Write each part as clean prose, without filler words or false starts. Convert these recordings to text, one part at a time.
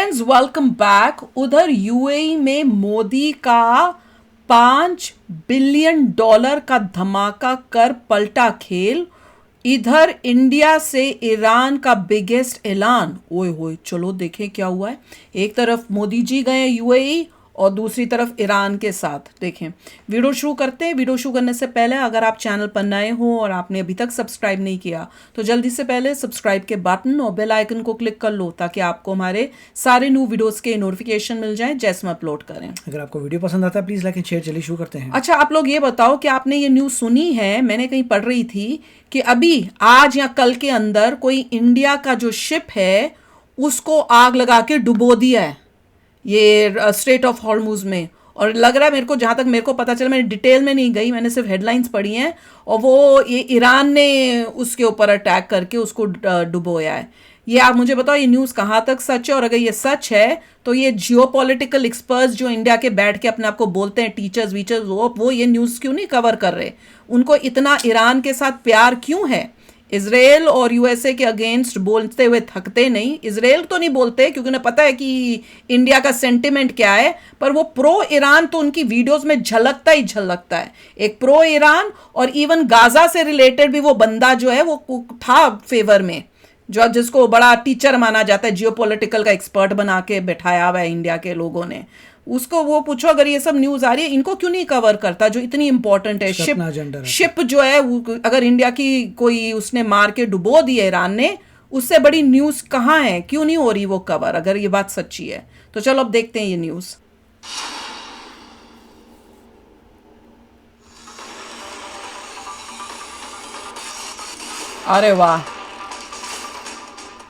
Friends welcome back. उधर UAE में मोदी का $5 बिलियन का धमाका कर पलटा खेल। इधर इंडिया से ईरान का बिगेस्ट ऐलान। ओए होए, चलो देखें क्या हुआ है। एक तरफ मोदी जी गए यूएई और दूसरी तरफ ईरान के साथ। देखें, वीडियो शुरू करते हैं। वीडियो शुरू करने से पहले अगर आप चैनल पर नए हो और आपने अभी तक सब्सक्राइब नहीं किया तो जल्दी से पहले सब्सक्राइब के बटन और बेल आइकन को क्लिक कर लो ताकि आपको हमारे सारे न्यू वीडियोस के नोटिफिकेशन मिल जाएं जैसे हम अपलोड करें। अगर आपको वीडियो पसंद आता है प्लीज लाइक एंड शेयर। चलिए शुरू करते हैं। अच्छा, आप लोग ये बताओ कि आपने ये न्यूज़ सुनी है? मैंने कहीं पढ़ रही थी कि अभी आज या कल के अंदर कोई इंडिया का जो शिप है उसको आग लगा के डुबो दिया है ये स्ट्रेट ऑफ हॉर्मुज में। और लग रहा है मेरे को, जहाँ तक मेरे को पता चला, मैंने डिटेल में नहीं गई, मैंने सिर्फ हेडलाइंस पढ़ी हैं, और वो ये ईरान ने उसके ऊपर अटैक करके उसको डुबोया है। ये आप मुझे बताओ ये न्यूज़ कहाँ तक सच है? और अगर ये सच है तो ये जियोपॉलिटिकल एक्सपर्ट्स जो इंडिया के बैठ के अपने आप को बोलते हैं टीचर्स वीचर्स, वो ये न्यूज़ क्यों नहीं कवर कर रहे? उनको इतना ईरान के साथ प्यार क्यों है? इसराइल और यूएसए के अगेंस्ट बोलते हुए थकते नहीं। इसराइल तो नहीं बोलते क्योंकि उन्हें पता है कि इंडिया का सेंटिमेंट क्या है, पर वो प्रो ईरान तो उनकी वीडियोस में झलकता ही झलकता है। एक प्रो ईरान और इवन गाजा से रिलेटेड भी वो बंदा जो है वो था फेवर में, जो जिसको बड़ा टीचर माना जाता है, जियोपॉलिटिकल का एक्सपर्ट बना के बैठाया हुआ है इंडिया के लोगों ने। उसको वो पूछो अगर ये सब न्यूज़ आ रही है इनको क्यों नहीं कवर करता जो इतनी इंपॉर्टेंट है। शिप जो है अगर इंडिया की कोई उसने मार के डुबो दी है ईरान ने, उससे बड़ी न्यूज़ कहाँ है? क्यों नहीं हो रही वो कवर अगर ये बात सच्ची है? तो चलो अब देखते हैं ये न्यूज़। अरे वाह,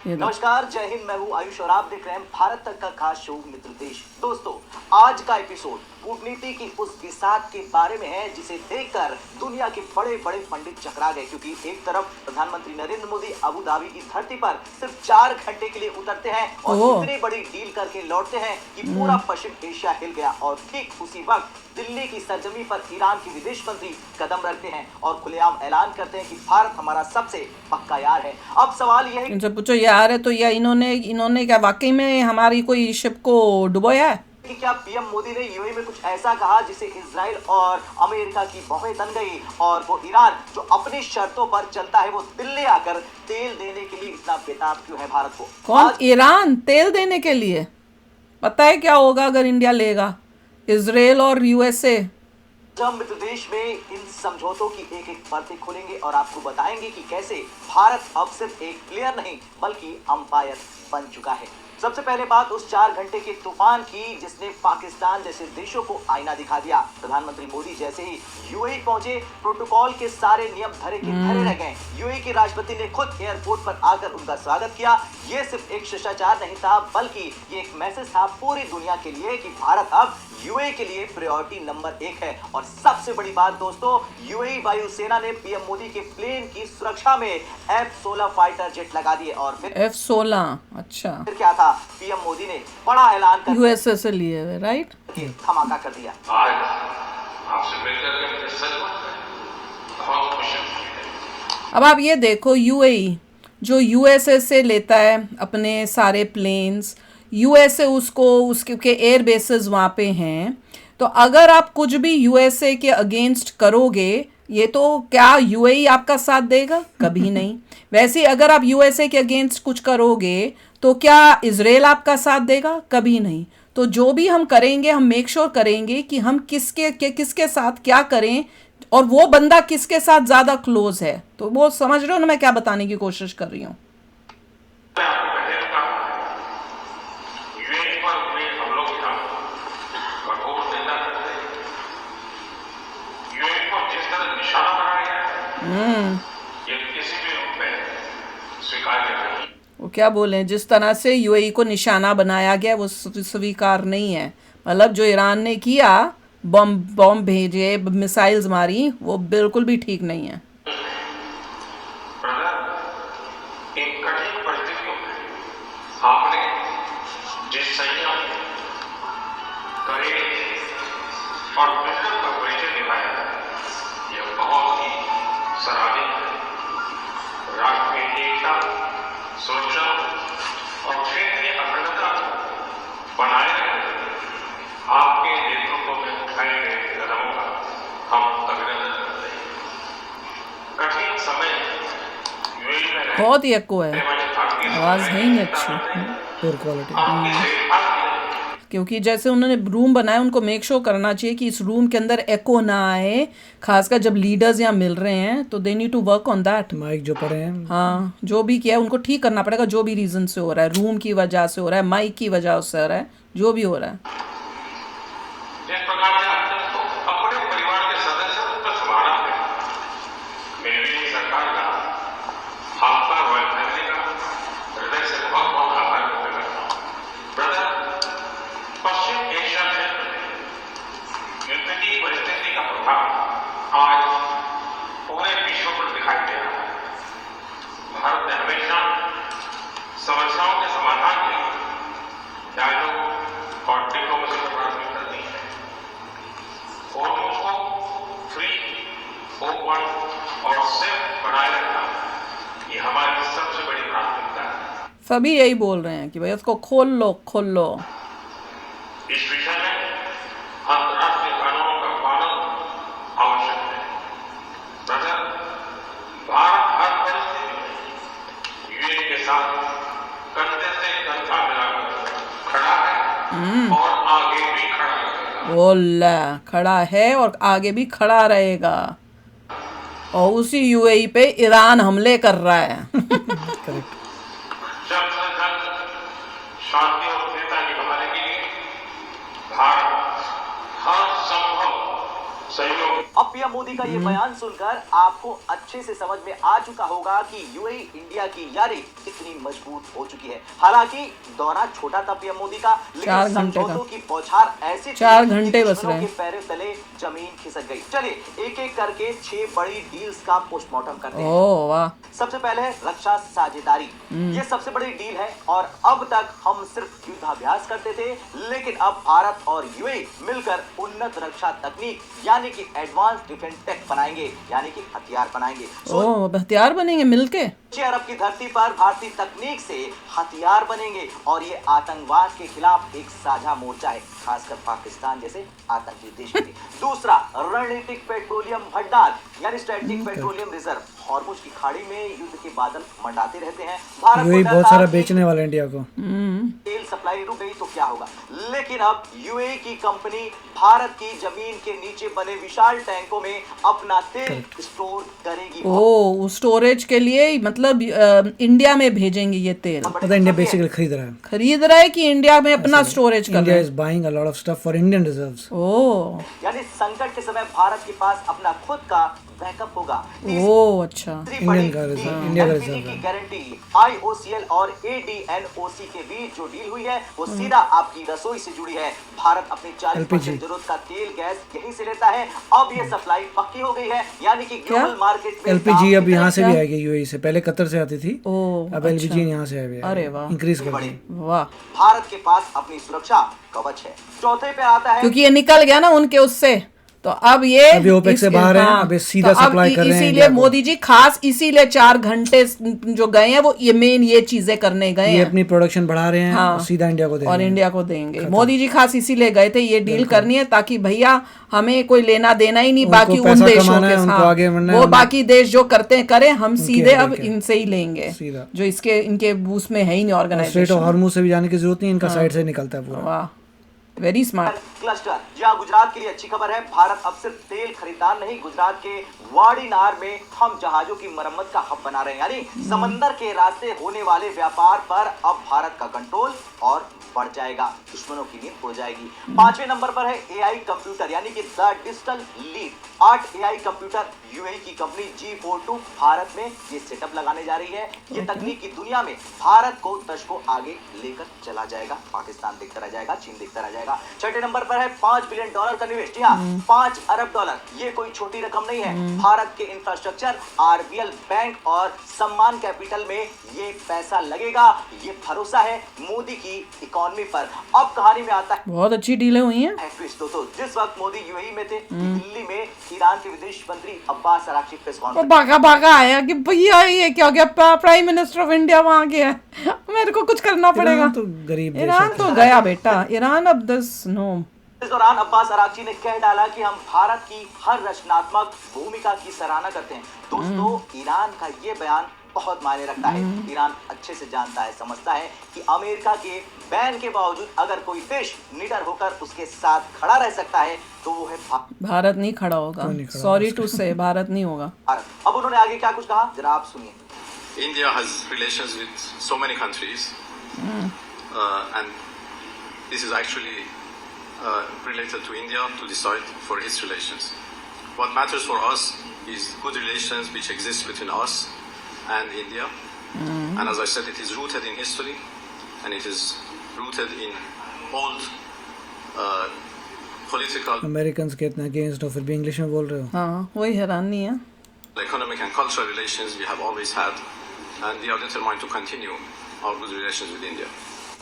नमस्कार, जय हिंद। मैं हूं आयुष और आप देख रहे हैं भारत तक का खास शो मित्र देश। दोस्तों, आज का एपिसोड कूटनीति की उस विसाख के बारे में है जिसे देखकर दुनिया के बड़े बड़े पंडित चकरा गए, क्योंकि एक तरफ प्रधानमंत्री नरेंद्र मोदी अबू धाबी की धरती पर सिर्फ 4 घंटे के लिए उतरते हैं और इतनी बड़ी डील करके लौटते हैं कि पूरा पश्चिम एशिया हिल गया। और ठीक उसी वक्त दिल्ली की सरजमी पर ईरान के विदेश मंत्री कदम रखते हैं और खुलेआम ऐलान करते हैं कि भारत हमारा सबसे पक्का यार है। अब सवाल यह है, इनसे पूछो यार है तो या इन्होंने क्या वाकई में हमारी कोई शिप को डुबोया है कि क्या पीएम मोदी ने यूएई में कुछ ऐसा कहा जिसे इजराइल और अमेरिका की भौहें तन गई, और वो ईरान जो अपनी शर्तों पर चलता है वो दिल्ली आकर तेल देने के लिए इतना बेताब क्यों है भारत को? कौन? ईरान तेल देने के लिए? पता है क्या होगा अगर इंडिया लेगा? इजराइल और यूएसए। हम मित्र देश में इन समझौतों की एक एक परतें खोलेंगे और आपको बताएंगे कि कैसे भारत अब सिर्फ एक प्लेयर नहीं बल्कि अंपायर बन चुका है। सबसे पहले बात उस 4 घंटे के तूफान की जिसने पाकिस्तान जैसे देशों को आईना दिखा दिया। प्रधानमंत्री मोदी जैसे ही यूएई पहुंचे, प्रोटोकॉल के सारे नियम धरे के धरे रह गए। यूएई के राष्ट्रपति ने खुद एयरपोर्ट पर आकर उनका स्वागत किया। ये सिर्फ एक शिष्टाचार नहीं था बल्कि ये एक मैसेज था पूरी दुनिया के लिए कि भारत अब यूएई के लिए प्रायोरिटी नंबर 1 है। और सबसे बड़ी बात दोस्तों, यूएई वायुसेना ने पीएम मोदी के प्लेन की सुरक्षा में F-16 फाइटर जेट लगा दिए। और फिर F-16, अच्छा, फिर क्या था, पीएम मोदी ने बड़ा ऐलान कर यूएसए से लिए हुए, राइट, धमाका कर दिया। आज आपसे मिलकर के मुझे सच बहुत खुशी हुई है। अब आप ये देखो, यूएई जो यूएसए से लेता है अपने सारे प्लेन्स, यूएसए उसके एयर बेसेस वहाँ पे हैं, तो अगर आप कुछ भी यूएसए के अगेंस्ट करोगे ये तो क्या यूएई आपका साथ देगा? कभी नहीं। वैसे ही अगर आप यूएसए के अगेंस्ट कुछ करोगे तो क्या इजराइल आपका साथ देगा? कभी नहीं। तो जो भी हम करेंगे हम मेक श्योर करेंगे कि हम किसके साथ क्या करें और वो बंदा किसके साथ ज़्यादा क्लोज है। तो वो समझ रहे हो ना मैं क्या बताने की कोशिश कर रही हूँ? वो क्या बोले, जिस तरह से यूएई को निशाना बनाया गया वो स्वीकार नहीं है। मतलब जो ईरान ने किया, बॉम्ब भेजे, मिसाइल्स मारी, वो बिल्कुल भी ठीक नहीं है। आपने जिस संयम, करेज और विजडम का परिचय दिखाया यह बहुत ही सराहनीय है। राष्ट्र में एकता, सुरक्षा और क्षेत्रीय अखंडता बहुत ही एको है, आपकी आवाज है ही नहीं अच्छी। पोर क्वालिटी। देखभाल क्योंकि जैसे उन्होंने रूम बनाया, उनको मेक श्योर करना चाहिए कि इस रूम के अंदर एको ना आए, खासकर जब लीडर्स यहाँ मिल रहे हैं, तो they need to work on that. Mike जो पड़े हैं, हाँ, जो भी किया है उनको ठीक करना पड़ेगा, जो भी रीजन से हो रहा है, रूम की वजह से हो रहा है, माइक की वजह से हो रहा है, जो भी हो रहा है। जिस प्रकार से आपने उसको अपने परिवार के सदस्यों को संभाला है, मेरी सरकार का, आपका रॉयल फैमिली का हृदय से बहुत बहुत आभार व्यक्त करता हूँ। ब्रदर, पश्चिम एशिया क्षेत्र में युद्ध की परिस्थिति का प्रभाव आज पूरे विश्व पर दिखाई दे रहा है। भारत ने हमेशा समस्याओं के समाधान के लिए डायलॉग और डिप्लोमेसी को प्राथमिकता दी है। फोरमोस्ट को फ्री, ओपन और सेफ बनाए रखना, ये हमारी सबसे बड़ी प्राथमिकता है। सभी यही बोल रहे हैं कि भाई उसको खोल लो, खोल लो। इस विषय में अंतर्राष्ट्रीय कानूनों का पालन आवश्यक है। ब्रदर, भारत हर परिस्थिति में यूएई के साथ कंधे से कंधा मिलाकर खड़ा है और आगे भी खड़ा रहेगा। बोला खड़ा है और आगे भी खड़ा रहेगा। और उसी यूएई पे ईरान हमले कर रहा है। करेक्ट। जल्द से जल्द शांति और स्थिरता की बहाली के लिए भारत हर संभव सहयोग। अब पीएम मोदी का ये बयान सुनकर आपको अच्छे से समझ में आ चुका होगा कि यूएई इंडिया की यारी कितनी मजबूत हो चुकी है। हालांकि दौरा छोटा था पीएम मोदी का, 4 लेकिन घंटे का। समझौतों की बौछार ऐसी थी 4 कि घंटे बस दुश्मनों रहे। के पैरों तले जमीन खिसक गई। चलिए एक एक करके 6 बड़ी डील्स का पोस्टमार्टम करते हैं। ओह वाह। सबसे पहले रक्षा साझेदारी, ये सबसे बड़ी डील है और अब तक हम सिर्फ युद्धाभ्यास करते थे, लेकिन अब भारत और यूएई मिलकर उन्नत रक्षा तकनीक यानी कि एडवांस डिफेंस टेक बनाएंगे, यानी कि हथियार बनाएंगे। ओह, हथियार बनेंगे मिलके। अरब की धरती पर भारतीय तकनीक से हथियार बनेंगे और ये आतंकवाद के खिलाफ एक साझा मोर्चा है, खासकर पाकिस्तान जैसे आतंकी देश के लिए। दूसरा, रणनीतिक पेट्रोलियम भंडार यानी स्ट्रेटेजिक पेट्रोलियम रिजर्व। हॉर्मुज की खाड़ी में युद्ध के बादल मंडाते रहते हैं। भारत यूएई को बहुत डर सारा था कि बेचने वाला है इंडिया को। तेल सप्लाई रुक गई तो क्या होगा, लेकिन अब यूएई की कंपनी भारत की जमीन के नीचे बने विशाल टैंकों में अपना तेल स्टोर करेगी। ओह, स्टोरेज के लिए मतलब इंडिया में भेजेंगे ये तेल। पता इंडिया बेसिकली खरीद रहा है। खरीद रहा है कि इंडिया में अपना स्टोरेज कर इंडिया रहा is buying a lot of stuff for Indian reserves. है। ओह यानी संकट के समय भारत के पास अपना खुद का बैकअप होगा। ओह अच्छा। इंडियन का रिजर्व, इंडिया का रिजर्व की है। गारंटी आईओसीएल और एडीएनओसी के बीच जो डील हुई है वो सीधा आपकी रसोई से जुड़ी है। भारत अपनी 40% जरूरत का तेल गैस यहीं से लेता है। अब ये सप्लाई पक्की हो गई है, यानी कि ग्लोबल मार्केट में एलपीजी अब यहाँ से भी क्या? आएगी यूएई से। पहले कतर से आती थी, ओह अब एलपीजी यहाँ से आएगी। अरे वाह। इंक्रीज कर दी। वाह, भारत के पास अपनी सुरक्षा कवच है। चौथे पे आता है क्योंकि ये निकल गया ना उनके उससे, तो अब ये अभी OPEC से बाहर है, अब ये सीधा तो अब सप्लाई कर रहे हैं इसीलिए इंडिया को। मोदी जी खास इसीलिए 4 घंटे जो गए हैं वो ये मेन ये चीजें करने गए ये हैं। अपनी प्रोडक्शन बढ़ा रहे हैं हाँ। और सीधा इंडिया को दे और रहे हैं। इंडिया को देंगे। मोदी जी खास इसीलिए गए थे, ये डील करनी है ताकि भैया हमें कोई लेना देना ही नहीं, उनको बाकी उन पैसा देशों कमाना के है, उनको साथ आगे बढ़ना है, वो उन्हें- बाकी देश जो करते हैं करें, हम सीधे अब देखें। इनसे ही लेंगे सीधा। जो इसके इनके बूस में है ही नहीं स्ट्रेट ऑर्गेनाइजेशन। ऑफ हॉर्मुज से भी जाने की जरूरत नहीं, इनका साइड से निकलता है पूरा। वाह, वेरी स्मार्ट। क्लस्टर। जहां गुजरात के लिए अच्छी खबर है, भारत अब सिर्फ तेल खरीदार नहीं, गुजरात के वाड़ीनार में हम जहाजों की मरम्मत का हब बना रहे हैं। यानी समंदर के रास्ते होने वाले व्यापार पर अब भारत का कंट्रोल और बढ़ जाएगा, दुश्मनों की नींद हो जाएगी। 5वें नंबर पर है एआई कंप्यूटर यानी कि the digital lead. 8 AI computer UAE की कंपनी G42 भारत में ये सेटअप लगाने जा रही है। ये तकनीक की दुनिया में भारत को दशकों आगे लेकर चला जाएगा। पाकिस्तान देखता रह जाएगा, चीन देखता रह जाएगा। 6ठे नंबर पर है $5 बिलियन का निवेश। जी हाँ, $5 अरब। ये कोई छोटी रकम नहीं है। भारत के इंफ्रास्ट्रक्चर, आरबीएल बैंक और सम्मान कैपिटल में ये पैसा लगेगा। ये भरोसा है मोदी की इकोनॉमी पर। अब कहानी में आता है बहुत अच्छी डीलें हुई हैं। ट्विस्ट दोस्तों। जिस वक्त मोदी यूएई में थे, दिल्ली में ईरान के विदेश मंत्री अब्बास अराक्ची प्रेस वो कॉन्फ्रेंस भागा भागा आया कि भैया ये क्या हो गया, प्राइम मिनिस्टर ऑफ इंडिया वहां गया है, मेरे को कुछ करना पड़ेगा। ईरान तो गरीब देश ईरान है। तो गया बेटा, ईरान अब दिस नो। इस दौरान अब्बास अराक्ची ने कह डाला कि हम भारत की हर रचनात्मक भूमिका की सराहना करते हैं। दोस्तों, ईरान का ये बयान बहुत मायने रखता है। ईरान अच्छे से जानता है, समझता है कि अमेरिका के बैन के बावजूद अगर कोई देश निडर होकर उसके साथ खड़ा रह सकता है तो वो है भारत नहीं खड़ा होगा, सॉरी टू से, भारत नहीं होगा। भारत। अब उन्होंने आगे क्या कुछ कहा, जरा आप सुनिए। India has relations with so many countries, and this is actually related to India to decide for its relations. What matters for us is good relations which exist between us and India, and as I said, it is rooted in history, and it is rooted in old political, American के इतना against हो फिर भी English में बोल रहे हो। हाँ, वही हैरानी है। economic and cultural relations we have always had, and we are determined to continue our good relations with India.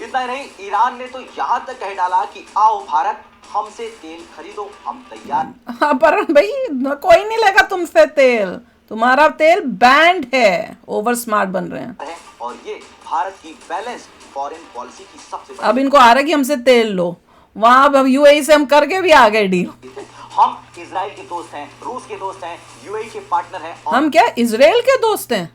इतना ही नहीं, ईरान ने तो यहाँ तक कह डाला कि आओ भारत, हमसे तेल खरीदो, हम तैयार। हाँ, पर भाई कोई नहीं लेगा तुमसे तेल, तुम्हारा तेल बैंड है, ओवर स्मार्ट बन रहे हैं। और ये भारत की बैलेंस्ड फॉरेन पॉलिसी की सबसे अब इनको आ रहा है कि हमसे तेल लो, वहां अब यूएई से हम करके भी आ गए डील। हम इजराइल के दोस्त हैं, रूस के दोस्त हैं, यूएई के पार्टनर हैं। हम क्या इजराइल के दोस्त हैं?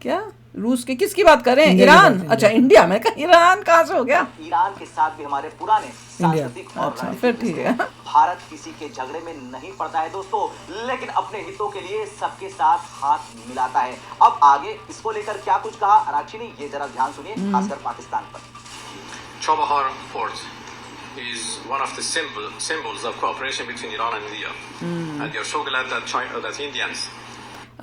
क्या रूस के? किसकी बात कर रहे हैं? ईरान? अच्छा, इंडिया में कहा, ईरान कहाँ से हो गया? ईरान के साथ भी हमारे पुराने सांस्कृतिक और अच्छा, फिर ठीक है। भारत किसी के झगड़े में नहीं पड़ता है दोस्तों, लेकिन अपने हितों के लिए सबके साथ हाथ मिलाता है। अब आगे इसको लेकर क्या कुछ कहा आराक्षी ने, ये जरा ध्यान सुनिए, खासकर पाकिस्तान पर। Chabahar Port is one of the symbols of cooperation between Iran and India, and we are so glad that Indians.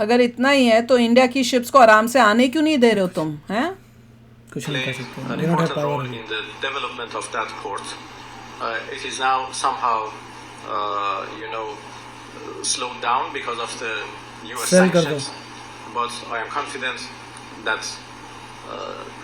अगर इतना ही है तो इंडिया की शिप्स को आराम से आने क्यों नहीं दे रहे हो तुम, हैं? कुछ नहीं play कर सकते, an they don't have important power. role in the development of that port. It is now somehow, slowed down because of the U.S. Sell kar do. sanctions. But I am confident that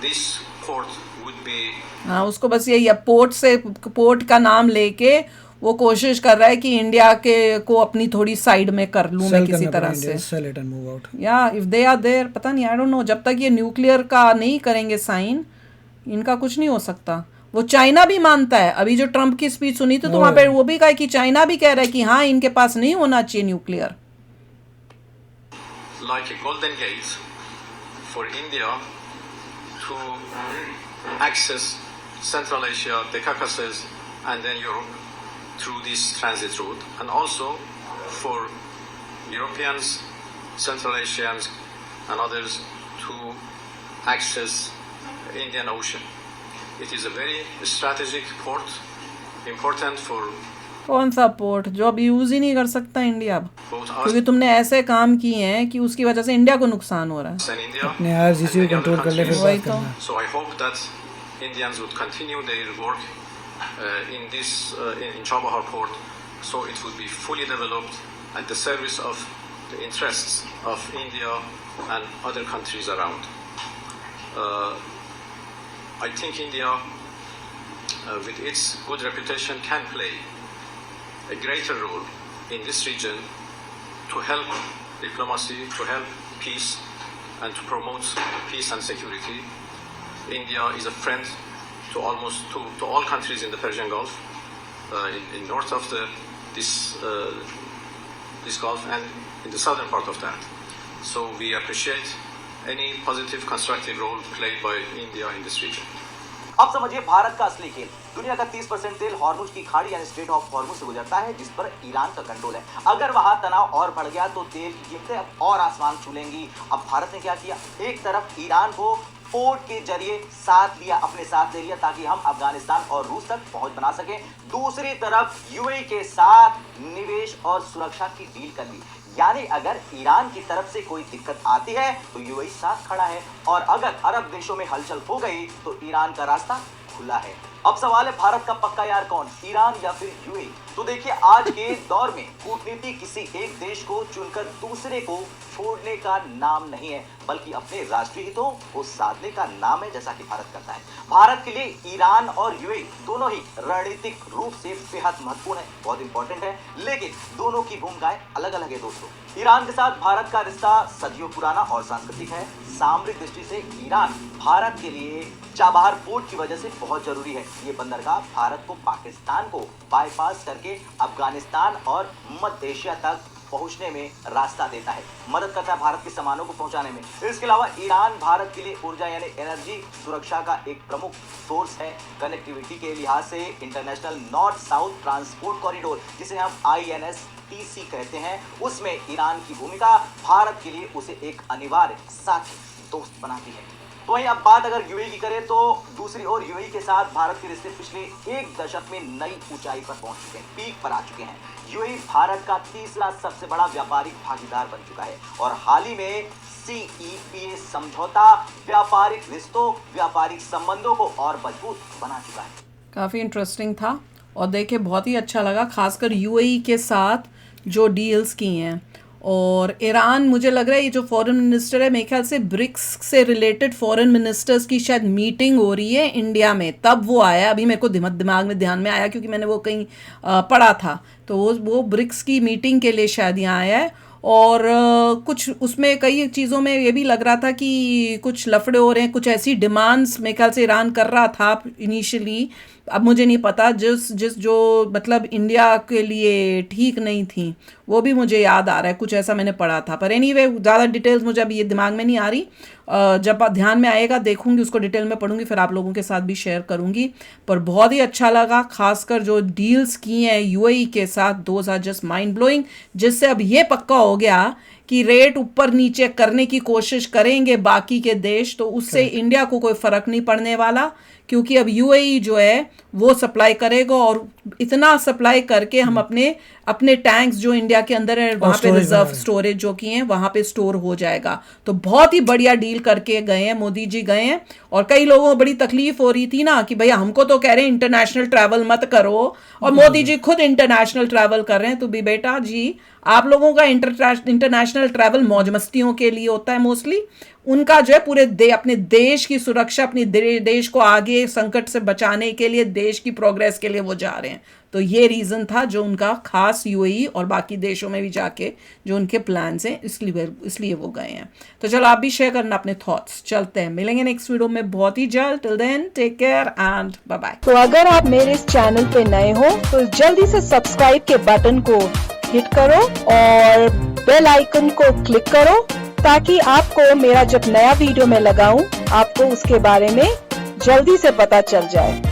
this port would be. हाँ, उसको बस यही है, port का नाम लेके वो कोशिश कर रहा है कि इंडिया के को अपनी थोड़ी साइड में कर लूं मैं किसी तरह से। Sell it and move out. या इफ दे आर देयर, पता नहीं, आई डोंट नो, जब तक ये न्यूक्लियर का नहीं करेंगे साइन, इनका कुछ नहीं हो सकता। वो चाइना भी मानता है, अभी जो ट्रम्प की स्पीच सुनी थी तो वहां पे वो भी कहा कि चाइना भी कह रहा है कि हाँ, इनके पास नहीं होना चाहिए nuclear. Like a golden gate for India to access Central Asia, the Caucasus, and then Europe through this transit route, and also for Europeans, Central Asians, and others to access Indian Ocean. It is a very strategic port, important for कौन सा port जो अब use ही नहीं कर सकता India अब, both क्योंकि us तुमने ऐसे काम किए हैं कि उसकी वजह से इंडिया को नुकसान हो रहा है। and India. अपने IRGC and को many कंट्रोल other कर ले फिर countries. वही बात तो। करना। So I hope that Indians would continue their work in this in Chabahar port, so it would be fully developed at the service of the interests of India and other countries around. I think India, with its good reputation, can play a greater role in this region to help diplomacy, to help peace, and to promote peace and security. India is a friend to all countries in the Persian Gulf, in north of this Gulf, and in the southern part of that. So we appreciate any positive, constructive role played by India in this region. अब समझिए भारत का असली खेल। दुनिया का 30% तेल Hormuz की खाड़ी यानी स्ट्रेट ऑफ हॉर्मुज से गुजरता है, जिस पर ईरान का कंट्रोल है। अगर वहां तनाव और बढ़ गया तो तेल की कीमतें अब और आसमान छूलेंगी। अब भारत ने क्या किया, एक तरफ ईरान को पोर्ट के जरिए साथ लिया, अपने साथ ले लिया ताकि हम अफगानिस्तान और रूस तक पहुंच बना सकें। दूसरी तरफ यूएई के साथ निवेश और सुरक्षा की डील कर ली, यानी अगर ईरान की तरफ से कोई दिक्कत आती है तो यूएई साथ खड़ा है, और अगर अरब देशों में हलचल हो गई तो ईरान का रास्ता खुला है। अब सवाल है, भारत का पक्का यार कौन, ईरान या फिर यूएई? तो देखिए, आज के दौर में कूटनीति किसी एक देश को चुनकर दूसरे को छोड़ने का नाम नहीं है, बल्कि अपने राष्ट्रीय हितों को साधने का नाम है, जैसा कि भारत करता है। भारत के लिए ईरान और यूएई दोनों ही रणनीतिक रूप से बेहद महत्वपूर्ण है, बहुत इंपॉर्टेंट है, लेकिन दोनों की भूमिकाएं अलग अलग है दोस्तों। ईरान के साथ भारत का रिश्ता सदियों पुराना और सांस्कृतिक है। सामरिक दृष्टि से ईरान भारत के लिए चाबहार पोर्ट की वजह से बहुत जरूरी है। ये बंदरगाह भारत को पाकिस्तान को बाईपास करके अफगानिस्तान और मध्य एशिया तक पहुंचने में रास्ता देता है, मदद करता है भारत के सामानों को पहुंचाने में। इसके अलावा ईरान भारत के लिए ऊर्जा यानी एनर्जी सुरक्षा का एक प्रमुख सोर्स है। कनेक्टिविटी के लिहाज से international north south transport corridor, जिसे हम INSTC कहते हैं, उसमें ईरान की भूमिका भारत के लिए उसे एक अनिवार्य साथी दोस्त बनाती है। तो वहीं अब बात अगर यूएई की करें तो दूसरी ओर यूएई के साथ भारत के रिश्ते पिछले एक दशक में नई ऊंचाई पर पहुंच चुके हैं, पीक पर आ चुके हैं। यूएई भारत का तीसरा सबसे बड़ा व्यापारिक भागीदार बन चुका है और हाल ही में CEPA समझौता व्यापारिक रिश्तों, व्यापारिक संबंधों को और मजबूत बना चुका है। काफ़ी इंटरेस्टिंग था और देखे बहुत ही अच्छा लगा, खासकर यूएई के साथ जो डील्स की हैं। और ईरान, मुझे लग रहा है ये जो फॉरेन मिनिस्टर है, मेरे ख्याल से ब्रिक्स से रिलेटेड फॉरेन मिनिस्टर्स की शायद मीटिंग हो रही है इंडिया में, तब वो आया। अभी मेरे को दिमाग में ध्यान में आया क्योंकि मैंने वो कहीं पढ़ा था, तो वो ब्रिक्स की मीटिंग के लिए शायद यहाँ आया है। और कुछ उसमें कई चीज़ों में ये भी लग रहा था कि कुछ लफड़े हो रहे हैं, कुछ ऐसी डिमांड्स मेरे ख्याल से ईरान कर रहा था इनिशियली, अब मुझे नहीं पता, जिस जो मतलब इंडिया के लिए ठीक नहीं थी, वो भी मुझे याद आ रहा है, कुछ ऐसा मैंने पढ़ा था। पर एनीवे ज़्यादा डिटेल्स मुझे अभी ये दिमाग में नहीं आ रही, जब ध्यान में आएगा देखूंगी, उसको डिटेल में पढ़ूंगी, फिर आप लोगों के साथ भी शेयर करूंगी। पर बहुत ही अच्छा लगा, खासकर जो डील्स की हैं यूएई के साथ, those are just mind blowing, जिससे अब ये पक्का हो गया कि रेट ऊपर नीचे करने की कोशिश करेंगे बाकी के देश, तो उससे इंडिया को कोई फ़र्क नहीं पड़ने वाला, क्योंकि अब यूएई जो है वो सप्लाई करेगा और इतना सप्लाई करके हम अपने टैंक्स जो इंडिया के अंदर है वहाँ पे रिजर्व स्टोरेज जो की हैं वहाँ पे स्टोर हो जाएगा। तो बहुत ही बढ़िया डील करके गए हैं, मोदी जी गए हैं। और कई लोगों को बड़ी तकलीफ हो रही थी ना कि भैया हमको तो कह रहे हैं इंटरनेशनल ट्रैवल मत करो, और मोदी जी खुद इंटरनेशनल ट्रैवल कर रहे हैं। तो भी बेटा जी, आप लोगों का इंटरनेशनल ट्रैवल मौज मस्तियों के लिए होता है मोस्टली, उनका जो है पूरे अपने देश की सुरक्षा, अपनी देश को आगे संकट से बचाने के लिए, देश की प्रोग्रेस के लिए वो जा रहे हैं। तो ये रीज़न था जो उनका खास यूएई और बाकी देशों में भी जाके जो उनके प्लान्स हैं, इसलिए वो गए हैं। तो चलो आप भी शेयर करना अपने थॉट्स। चलते हैं, मिलेंगे नेक्स्ट वीडियो में बहुत ही जल्द। Till then take care and bye bye. तो अगर आप मेरे इस चैनल पे नए हो तो जल्दी से सब्सक्राइब के बटन को हिट करो और बेल आइकन को क्लिक करो, ताकि आपको मेरा जब नया वीडियो मैं लगाऊं आपको उसके बारे में जल्दी से पता चल जाए।